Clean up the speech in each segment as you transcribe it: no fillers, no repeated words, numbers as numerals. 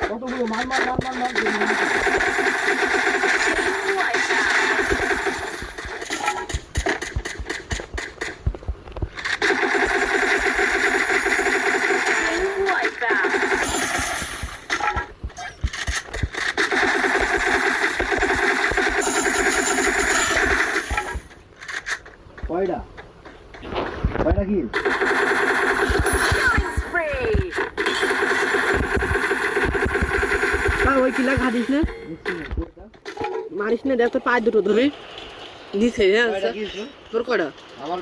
কতগুলো মার মার মার মার মার কয়টা কয়টা কি ওই কিলা ঘাটিস না মারিস না দেখ তোর পায়ে দুটো ধরে দিছে তোর কয়টা আমার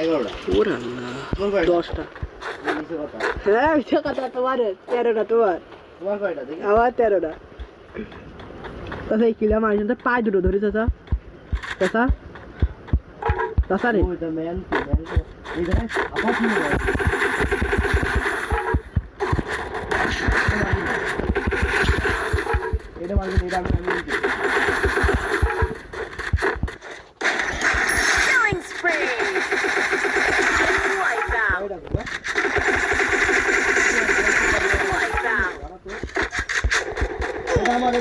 11টা ওর আল্লাহ তোর কয়টা 10টা নিচে কথা হ্যাঁ মিথ্যা কথা তোমার 13টা তোমার তোমার কয়টা দেখি আমার 13টা তাহলে এই কিলা মারিস না তোর পায়ে দুটো ধরে চাচা চাচা চাচা রে ওইটা ম্যান তো এই দেখ আবার কি হবে এটা মারবে এটা আমি Killing spree! Wipeout! Wipeout! এটা আমার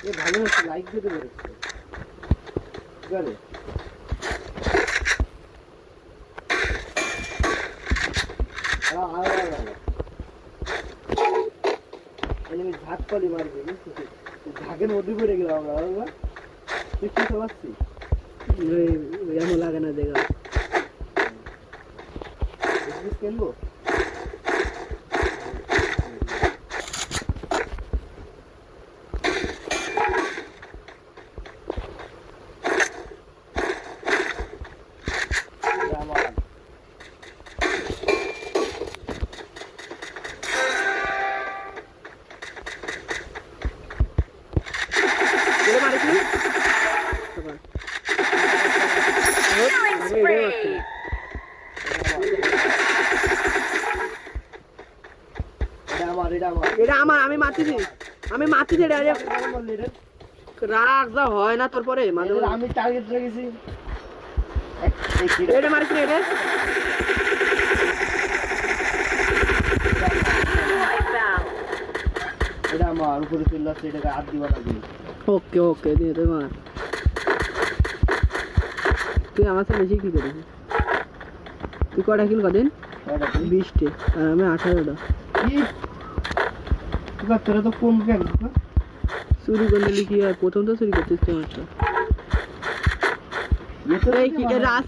এ ভালো হচ্ছে লাইক দিতে পেরেছে ঠিক আছে এনিমি ঝাঁক কলি মারবে বুঝছিস ঝাঁকের মধ্যে পড়ে গেলাম আমরা তুই কি চালাচ্ছিস এমন লাগে না দেখা কিনবো Killing spree! এটা আমার আমি মারতেছি এটা রাগ যা হয় না তোর পরে মাঝে মাঝে আমি টার্গেট রেখেছি এটা মারিস না এটা Wipeout! এটা আমার উপরে চলে আসছে এটাকে হাত দিবা লাগবে ওকে দিয়ে দে মার তুই আমার সাথে বেশি কি করিস তুই কটা কিল কদিন 20টে আর আমি 18টা কি তোরা তো কোন গেম চুরি করলে কি আর প্রথম তো চুরি করছিস তুই আমারটা এই কি রাস